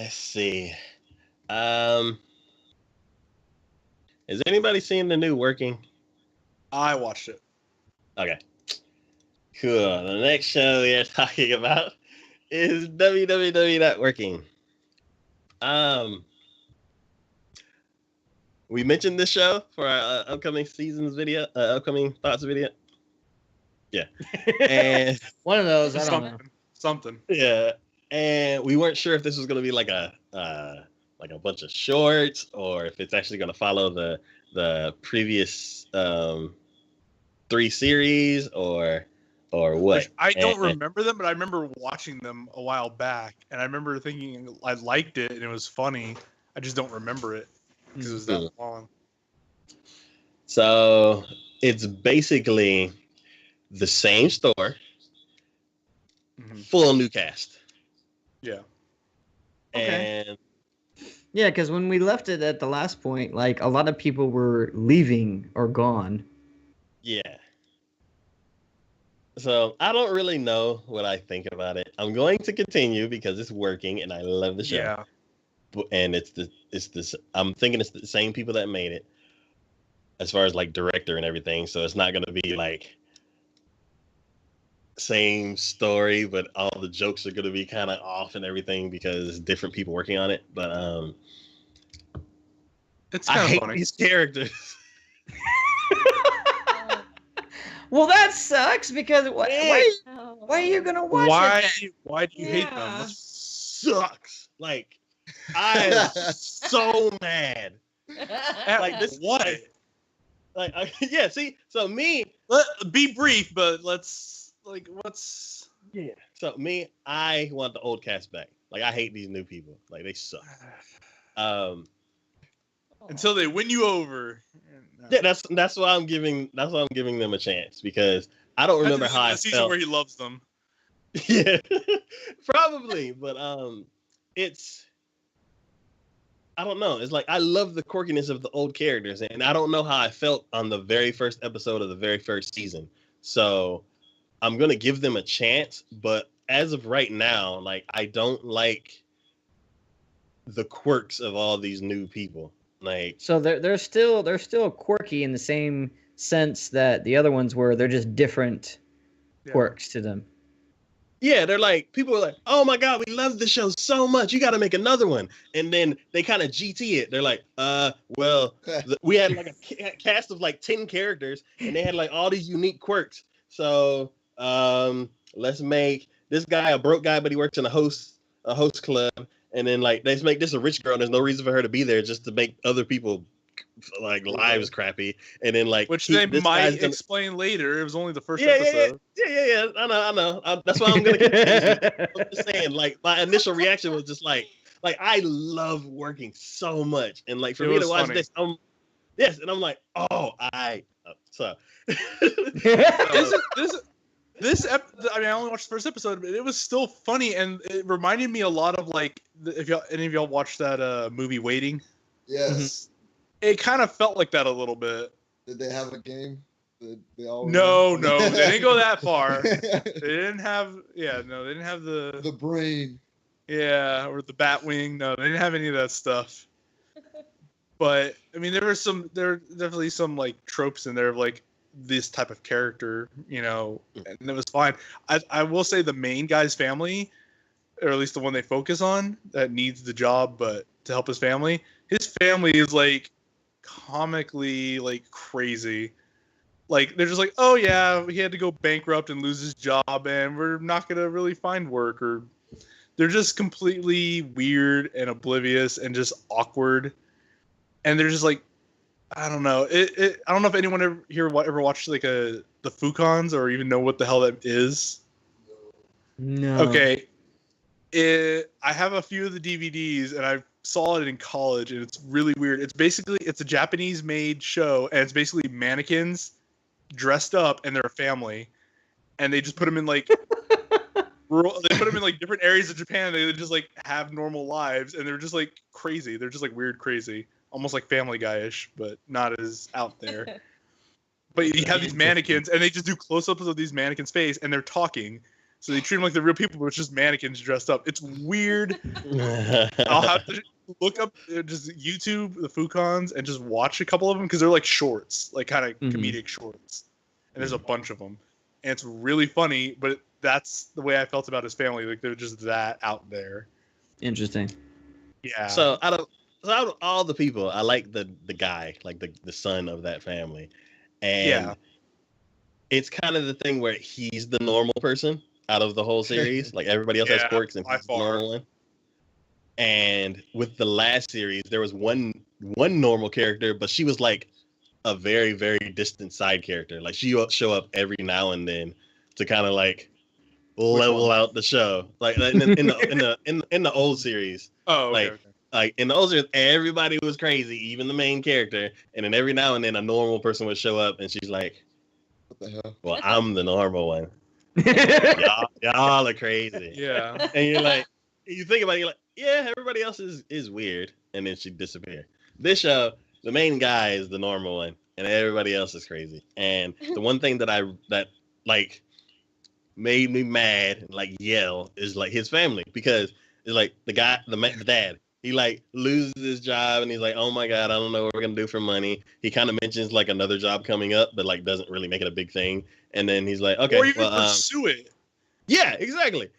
Let's see. Um, has anybody seen the new Working? I watched it. Okay. Cool. The next show we are talking about is www.working. We mentioned this show for our upcoming seasons video, upcoming thoughts video. Yeah. And one of those, I don't know. Something. Yeah. And we weren't sure if this was going to be like a bunch of shorts or if it's actually going to follow the previous 3 series or what. I don't remember them, but I remember watching them a while back, and I remember thinking I liked it and it was funny. I just don't remember it because it was that long. So it's basically the same story, full new cast. Yeah. Okay. And yeah, because when we left it at the last point, like a lot of people were leaving or gone. Yeah. So I don't really know what I think about it. I'm going to continue because it's working and I love the show. Yeah. And it's this. I'm thinking it's the same people that made it, as far as like director and everything. So it's not going to be like same story, but all the jokes are going to be kind of off and everything because different people working on it. But it's I kind of hate funny. these characters. Well, that sucks because why are you gonna watch it? Why do you hate them? That sucks. Like I am so mad. Like this what? Yeah. See, so me. Be brief, but what's? Yeah. So me, I want the old cast back. Like I hate these new people. Like they suck. Until they win you over. Yeah, that's why I'm giving them a chance because I don't remember how I season felt. Where he loves them. Yeah, probably, but it's I don't know. It's like I love the quirkiness of the old characters, and I don't know how I felt on the very first episode of the very first season. So I'm gonna give them a chance, but as of right now, like I don't like the quirks of all these new people. Like so they're still quirky in the same sense that the other ones were. They're just different quirks to them. Yeah, they're like people are like, oh my god, we love this show so much. You got to make another one, and then they kind of GT it. They're like, well, we had like a cast of like 10 characters, and they had like all these unique quirks. So let's make this guy a broke guy, but he works in a host club. And then like they just make this a rich girl and there's no reason for her to be there just to make other people like lives crappy. And then like which they might explain later. It was only the first episode. Yeah. I know. That's why I'm gonna continue. I'm just saying, like my initial reaction was just like I love working so much. And like for me to watch this, and I'm like, so I only watched the first episode, but it was still funny, and it reminded me a lot of like if any of y'all watched that movie Waiting. Yes. It kind of felt like that a little bit. Did they have a game? No, they didn't go that far. They didn't have the brain. Yeah, or the bat wing. No, they didn't have any of that stuff. But I mean, there are definitely some like tropes in there of like this type of character, and it was fine. I will say the main guy's family, or at least the one they focus on, that needs the job, but to help his family is like comically like crazy. Like they're just like, oh yeah, he had to go bankrupt and lose his job, and we're not gonna really find work, or they're just completely weird and oblivious and just awkward, and they're just like, I don't know. I don't know if anyone ever watched like the Fukons or even know what the hell that is. No. Okay. I have a few of the DVDs and I saw it in college and it's really weird. It's a Japanese made show and it's basically mannequins dressed up and they're a family, and they just put them in like they put them in like different areas of Japan. They just like have normal lives and they're just like crazy. They're just like weird, crazy. Almost like Family Guy-ish, but not as out there. But you have these mannequins, and they just do close-ups of these mannequins' face, and they're talking. So they treat them like they're real people, but it's just mannequins dressed up. It's weird. I'll have to look up just YouTube the Fukons and just watch a couple of them because they're like shorts, like kind of comedic shorts, and there's a bunch of them, and it's really funny. But that's the way I felt about his family. Like they're just that out there. Interesting. Yeah. So out of all the people, I like the guy, like the son of that family, and it's kind of the thing where he's the normal person out of the whole series. Like everybody else has quirks, and he's the normal one. And with the last series, there was one normal character, but she was like a very, very distant side character. Like she would show up every now and then to kind of like level out the show. Like in the old series. Oh, okay, like in the old series, everybody was crazy, even the main character. And then every now and then a normal person would show up, and she's like, "What the hell? Well, I'm the normal one. y'all are crazy." Yeah. And you're like, you think about it, you're like, yeah, everybody else is weird, and then she disappeared. This show, the main guy is the normal one, and everybody else is crazy. And the one thing that like made me mad and like yell is like his family, because it's like the dad, he like loses his job and he's like, oh my god, I don't know what we're gonna do for money. He kind of mentions like another job coming up, but like doesn't really make it a big thing. And then he's like, okay, or even pursue it. Yeah, exactly.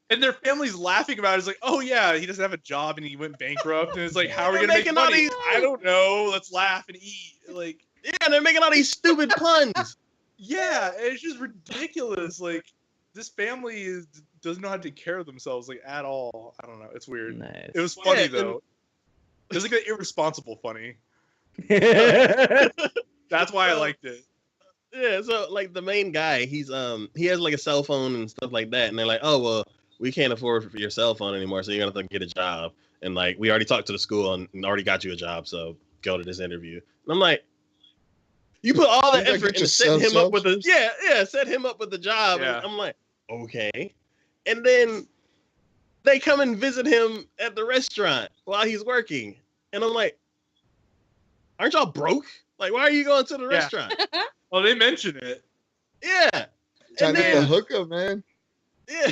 And their family's laughing about it. It's like, oh yeah, he doesn't have a job and he went bankrupt. And it's like, how are we gonna make money? I don't know. Let's laugh and eat. Like, yeah, they're making all these stupid puns. Yeah, it's just ridiculous. Like, this family doesn't know how to take care of themselves, like, at all. I don't know. It's weird. Nice. It was funny though. It was like an irresponsible funny. That's why I liked it. Yeah, so like the main guy, he has like a cell phone and stuff like that, and they're like, oh well, we can't afford your cell phone anymore, so you're gonna have to get a job. And like, we already talked to the school and already got you a job, so go to this interview. And I'm like, you put all that effort into setting him up with set him up with the job. Yeah. And I'm like, okay. And then they come and visit him at the restaurant while he's working, and I'm like, aren't y'all broke? Like, why are you going to the restaurant? Well, they mention it. Yeah. Trying to get the hookup, man. Yeah.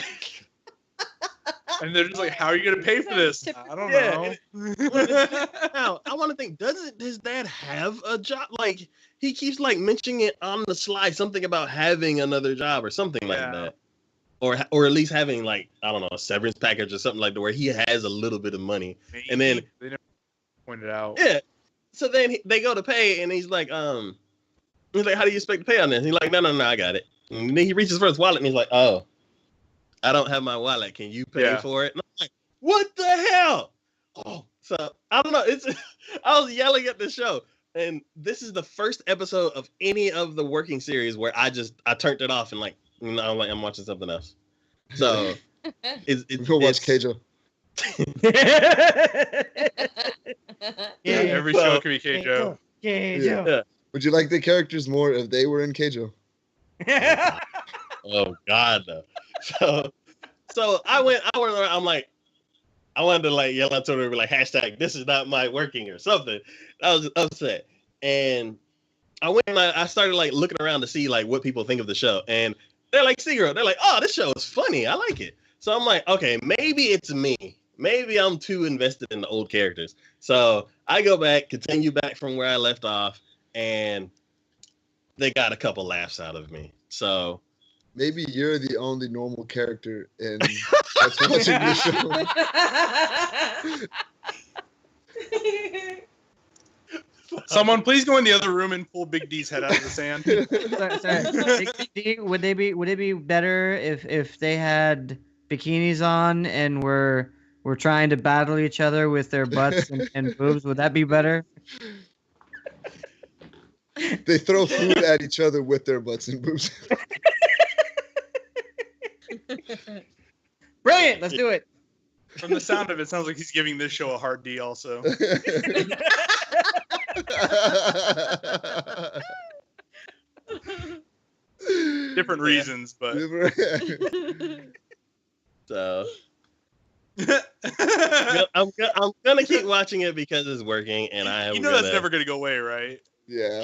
And they're just like, how are you going to pay for this? I don't know. Now, I want to think, does his dad have a job? Like, he keeps like mentioning it on the slide, something about having another job or something like that. Or at least having like, I don't know, a severance package or something like that where he has a little bit of money. Maybe. And then They never pointed out. Yeah. So then they go to pay, and he's like, how do you expect to pay on this? He's like, no, I got it. And then he reaches for his wallet, and he's like, oh, I don't have my wallet. Can you pay for it? And I'm like, what the hell? Oh, so I don't know. I was yelling at the show, and this is the first episode of any of the working series where I turned it off and like, I'm watching something else. So Go watch Keijo. Yeah, every show could be Keijo. Yeah. Would you like the characters more if they were in Keijo? Oh God, no. So I went around. I'm like, I wanted to like yell out to her, like hashtag this is not my working or something. I was upset, and I went and I started like looking around to see like what people think of the show, and they're like, "They're like, oh, this show is funny. I like it." So I'm like, okay, maybe it's me. Maybe I'm too invested in the old characters. So I go back, continue back from where I left off, and they got a couple laughs out of me. So maybe you're the only normal character in that's watching the show. Someone please go in the other room and pull Big D's head out of the sand. Sorry. Big D, would it be better if they had bikinis on and were trying to battle each other with their butts and boobs? Would that be better? They throw food at each other with their butts and boobs. Brilliant. Let's do it. From the sound of it, sounds like he's giving this show a hard D also. Different reasons, but so I'm gonna keep watching it because it's working, and that's never gonna go away, right? Yeah.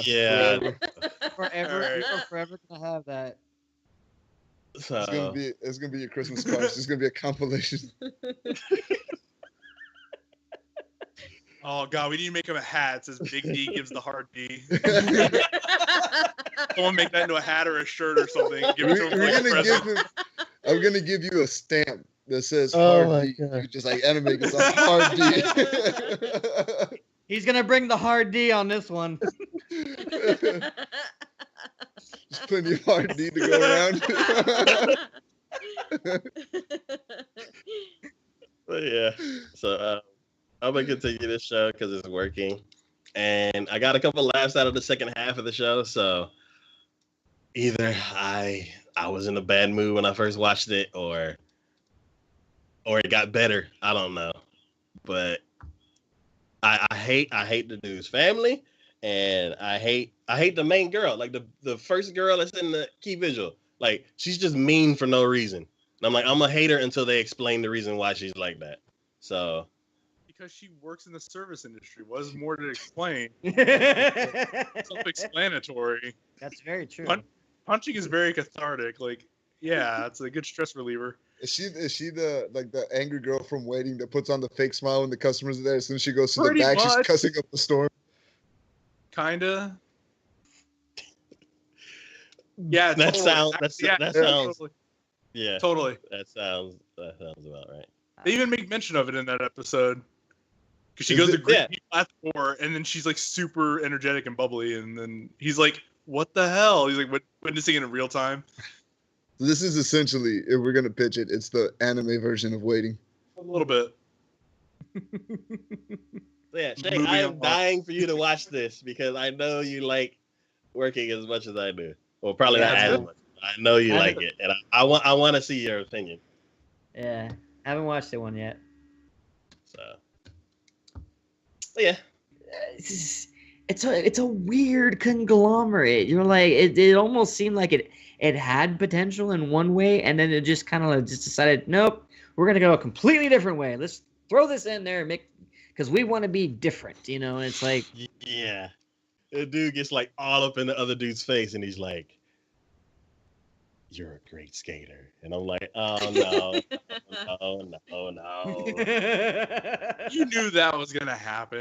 Forever. Right. We're forever gonna have that. So It's gonna be your Christmas card. It's just gonna be a compilation. Oh god, we need to make him a hat. It says Big D gives the hard D. Someone make that into a hat or a shirt or something. Give it to him for like a present. I'm gonna give you a stamp that says Oh hard my D. God. You just like animate it's a hard D. He's gonna bring the hard D on this one. There's plenty of hard D to go around. But yeah, so I'm gonna continue this show because it's working, and I got a couple laughs out of the second half of the show. So either I was in a bad mood when I first watched it, or it got better. I don't know, but I hate the dude's family, and I hate the main girl, like the first girl that's in the key visual. Like she's just mean for no reason. And I'm like, I'm gonna hate her until they explain the reason why she's like that. So Because she works in the service industry. What is more to explain? That's Self-explanatory. very true. Punching is very cathartic. Like, yeah, it's a good stress reliever. Is she the angry girl from Waiting that puts on the fake smile when the customers are there? As soon as she goes to Pretty the back, she's much. cussing up the storm. Kinda. Yeah, that totally. sounds Yeah, that sounds totally. yeah, Totally. that sounds about right. They even make mention of it in that episode. Because she Is goes it- to greet yeah. people at the door, and then she's like super energetic and bubbly, and then he's like, "What the hell?" He's like witnessing it in real time. So this is essentially, if we're gonna pitch it, it's the anime version of Waiting. A little bit. So yeah, Shay, Moving I am on. dying for you to watch this because I know you like working as much as I do. Well, probably Yeah, not that's as good. much. I know you I like know- it, and I want to see your opinion. Yeah, haven't watched it one yet. So, but yeah, It's a weird conglomerate. You're like it almost seemed like it had potential in one way, and then it just kind of just decided, nope, we're gonna go a completely different way. Let's throw this in there and make because we want to be different, you know. And it's like yeah. The dude gets like all up in the other dude's face, and he's like, "You're a great skater," and I'm like, "Oh no, no." You knew that was gonna happen.